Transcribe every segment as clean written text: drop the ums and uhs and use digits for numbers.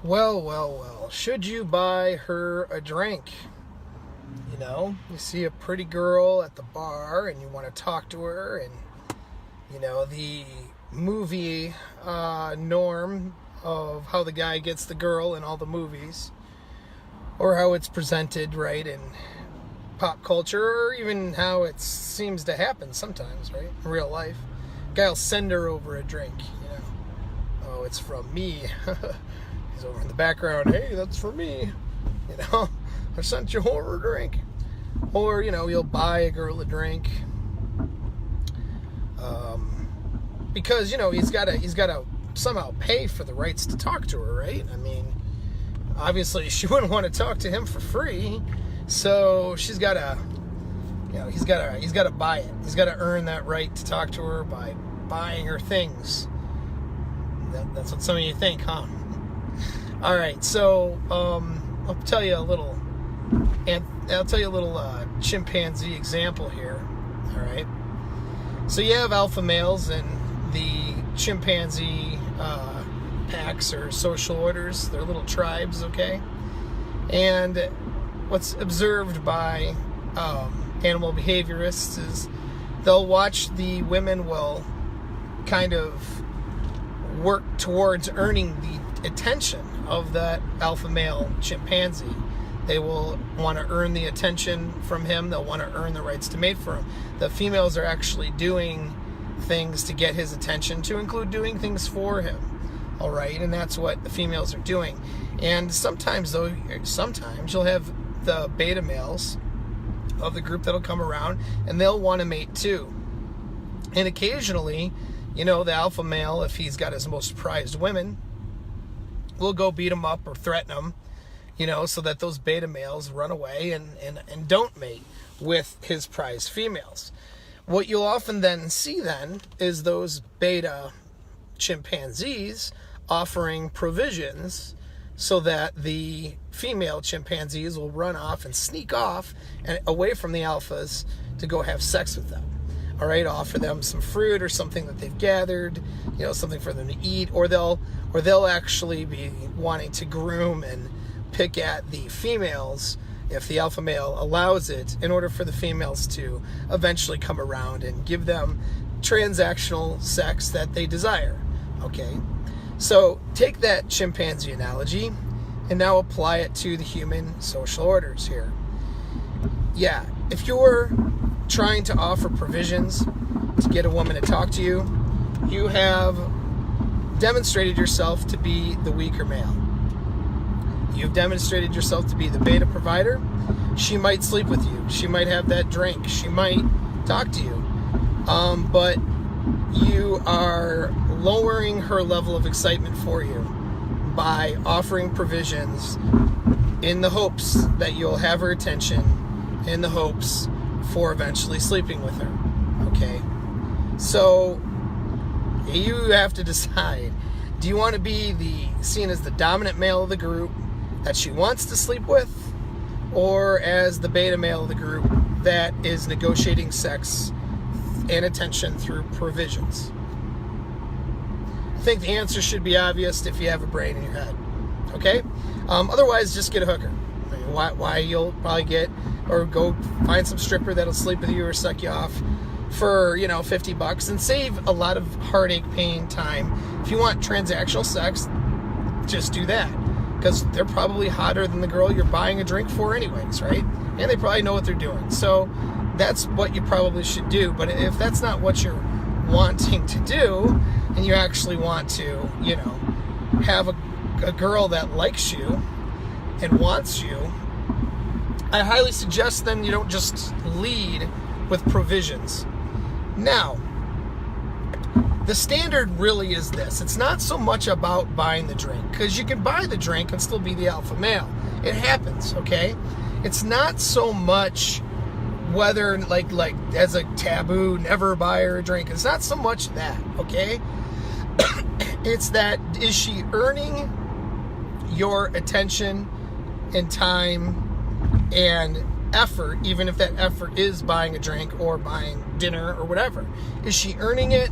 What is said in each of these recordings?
Well, well, well. Should you buy her a drink? You see a pretty girl at the bar and you want to talk to her, and, the movie norm of how the guy gets the girl in all the movies, or how it's presented, right, in pop culture, or even how it seems to happen sometimes, right, in real life. Guy will send her over a drink. Oh, it's from me. He's over in the background. Hey, that's for me. I sent you over a drink. Or, you'll buy a girl a drink. Because, he's got to somehow pay for the rights to talk to her, right? I mean, obviously she wouldn't want to talk to him for free. So she's got to, he's got to buy it. He's got to earn that right to talk to her by buying her things. That's what some of you think, huh? All right, so I'll tell you a little chimpanzee example here. All right, so you have alpha males and the chimpanzee packs or social orders. They're little tribes, okay? And what's observed by animal behaviorists is they'll watch the women will kind of work towards earning the attention of that alpha male chimpanzee. They will want to earn the attention from him. They'll want to earn the rights to mate for him. The females are actually doing things to get his attention, to include doing things for him. All right, and that's what the females are doing. And sometimes you'll have the beta males of the group that'll come around and they'll want to mate too. And occasionally, the alpha male, if he's got his most prized women, will go beat him up or threaten him, so that those beta males run away and don't mate with his prized females. What you'll often then see is those beta chimpanzees offering provisions so that the female chimpanzees will run off and sneak off and away from the alphas to go have sex with them. All right, offer them some fruit or something that they've gathered, something for them to eat, or they'll actually be wanting to groom and pick at the females if the alpha male allows it, in order for the females to eventually come around and give them transactional sex that they desire. Okay, so take that chimpanzee analogy and now apply it to the human social orders here. Yeah, if you're trying to offer provisions to get a woman to talk to you, you have demonstrated yourself to be the weaker male. You've demonstrated yourself to be the beta provider. She might sleep with you. She might have that drink. She might talk to you. But you are lowering her level of excitement for you by offering provisions in the hopes that you'll have her attention, in the hopes for eventually sleeping with her. Okay? So you have to decide, do you want to be seen as the dominant male of the group that she wants to sleep with, or as the beta male of the group that is negotiating sex and attention through provisions? I think the answer should be obvious if you have a brain in your head. Okay? Otherwise, just get a hooker. I mean, why you'll probably get, or go find some stripper that'll sleep with you or suck you off for, $50 and save a lot of heartache, pain, time. If you want transactional sex, just do that, because they're probably hotter than the girl you're buying a drink for anyways, right? And they probably know what they're doing. So that's what you probably should do. But if that's not what you're wanting to do, and you actually want to, have a girl that likes you and wants you, I highly suggest then you don't just lead with provisions. Now, the standard really is this. It's not so much about buying the drink, because you can buy the drink and still be the alpha male. It happens, okay? It's not so much whether, like as a taboo, never buy her a drink. It's not so much that, okay? It's that, is she earning your attention and time and effort, even if that effort is buying a drink or buying dinner or whatever? Is she earning it,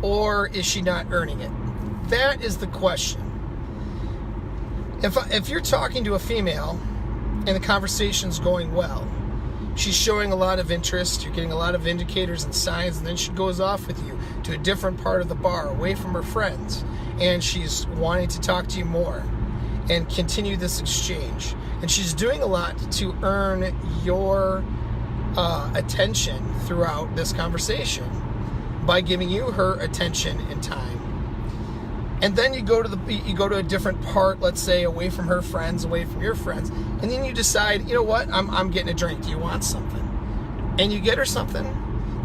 or is she not earning it? That is the question. If you're talking to a female and the conversation's going well, she's showing a lot of interest, you're getting a lot of indicators and signs, and then she goes off with you to a different part of the bar, away from her friends, and she's wanting to talk to you more and continue this exchange. And she's doing a lot to earn your attention throughout this conversation by giving you her attention and time. And then you go to a different part, let's say away from her friends, away from your friends, and then you decide, you know what, I'm getting a drink. Do you want something? And you get her something.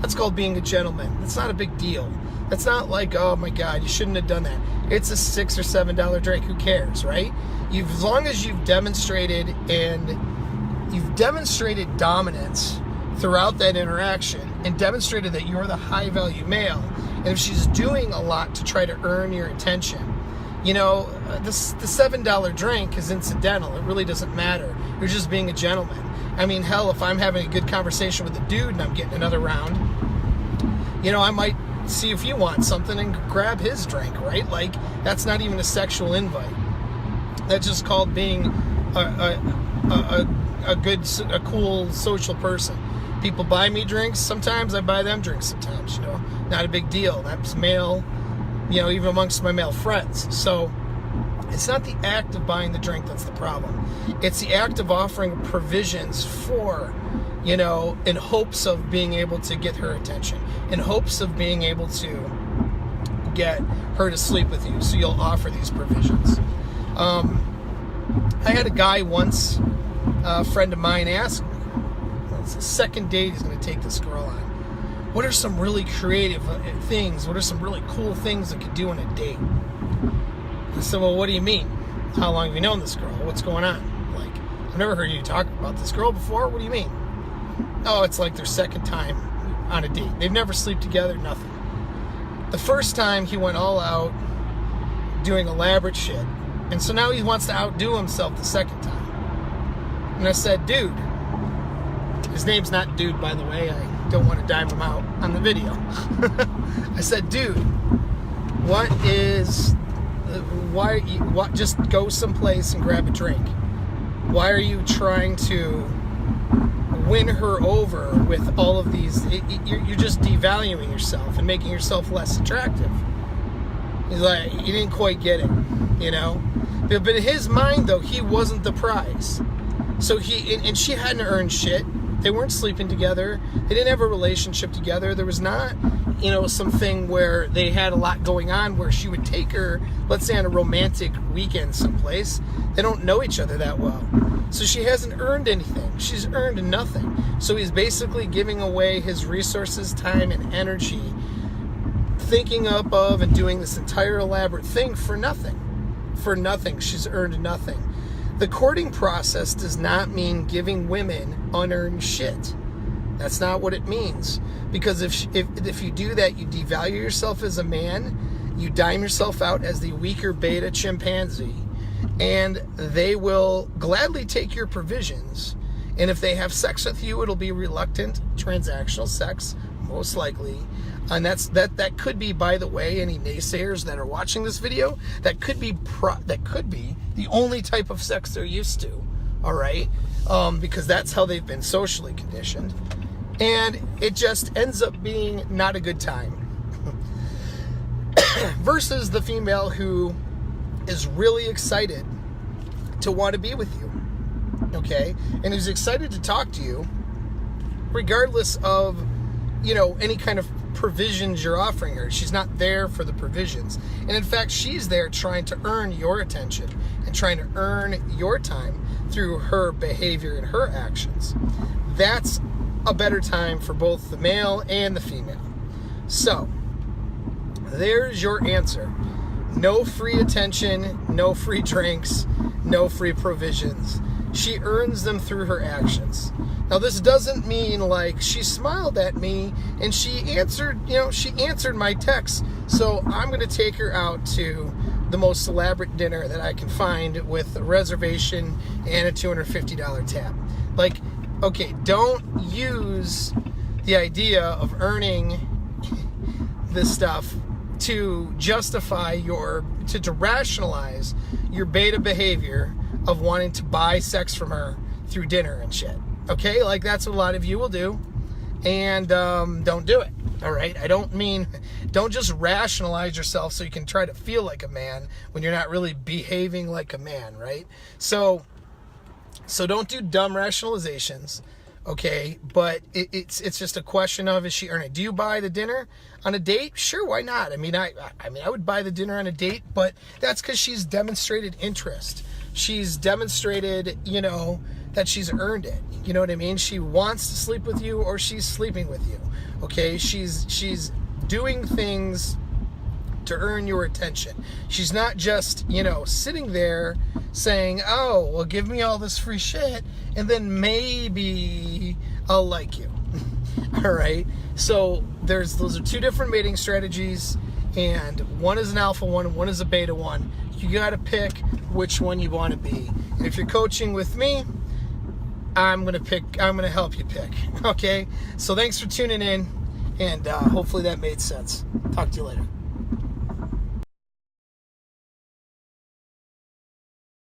That's called being a gentleman. That's not a big deal. That's not like, oh my God, you shouldn't have done that. It's a $6 or $7 drink. Who cares, right? As long as you've demonstrated dominance throughout that interaction and demonstrated that you're the high value male. And if she's doing a lot to try to earn your attention, the $7 drink is incidental. It really doesn't matter. You're just being a gentleman. I mean, hell, if I'm having a good conversation with a dude and I'm getting another round, I might see if you want something and grab his drink, right? Like, that's not even a sexual invite. That's just called being a cool social person. People buy me drinks. Sometimes I buy them drinks sometimes, Not a big deal. That's male, even amongst my male friends. So it's not the act of buying the drink that's the problem. It's the act of offering provisions for, in hopes of being able to get her attention, in hopes of being able to get her to sleep with you. So you'll offer these provisions. I had a guy once, a friend of mine, ask me, it's the second date he's going to take this girl on. What are some really creative things? What are some really cool things that could do on a date? I said, well, what do you mean? How long have you known this girl? What's going on? Like, I've never heard you talk about this girl before. What do you mean? Oh, it's like their second time on a date. They've never slept together, nothing. The first time he went all out doing elaborate shit. And so now he wants to outdo himself the second time. And I said, dude, his name's not Dude, by the way. I don't want to dime him out on the video. I said, dude, just go someplace and grab a drink. Why are you trying to win her over with all of these? You're just devaluing yourself and making yourself less attractive. He's like, you didn't quite get it, But in his mind, though, he wasn't the prize. So and she hadn't earned shit. They weren't sleeping together. They didn't have a relationship together. There was not, something where they had a lot going on where she would take her, let's say, on a romantic weekend someplace. They don't know each other that well. So she hasn't earned anything. She's earned nothing. So he's basically giving away his resources, time, and energy, thinking up of and doing this entire elaborate thing for nothing. For nothing. She's earned nothing. The courting process does not mean giving women unearned shit. That's not what it means. Because if you do that, you devalue yourself as a man, you dime yourself out as the weaker beta chimpanzee, and they will gladly take your provisions. And if they have sex with you, it'll be reluctant transactional sex, most likely. And that could be, by the way, any naysayers that are watching this video, that could be the only type of sex they're used to, all right? Because that's how they've been socially conditioned. And it just ends up being not a good time. Versus the female who is really excited to want to be with you, okay? And who's excited to talk to you, regardless of, any kind of provisions you're offering her. She's not there for the provisions. And in fact, she's there trying to earn your attention and trying to earn your time through her behavior and her actions. That's a better time for both the male and the female. So, there's your answer. No free attention, no free drinks, no free provisions. She earns them through her actions. Now, this doesn't mean like she smiled at me and she answered my text, so I'm going to take her out to the most elaborate dinner that I can find with a reservation and a $250 tab. Like, okay, don't use the idea of earning this stuff to justify to rationalize your beta behavior of wanting to buy sex from her through dinner and shit. Okay, like that's what a lot of you will do, and don't do it. All right, don't just rationalize yourself so you can try to feel like a man when you're not really behaving like a man, right? So don't do dumb rationalizations, okay? But it's just a question of, is she earning? Do you buy the dinner on a date? Sure, why not? I mean, I would buy the dinner on a date, but that's because she's demonstrated interest. She's demonstrated, that she's earned it. You know what I mean? She wants to sleep with you, or she's sleeping with you. Okay, she's doing things to earn your attention. She's not just, sitting there saying, oh, well, give me all this free shit, and then maybe I'll like you. All right? So those are two different mating strategies, and one is an alpha one, and one is a beta one. You got to pick which one you want to be. And if you're coaching with me, I'm going to help you pick. Okay? So thanks for tuning in, and hopefully that made sense. Talk to you later.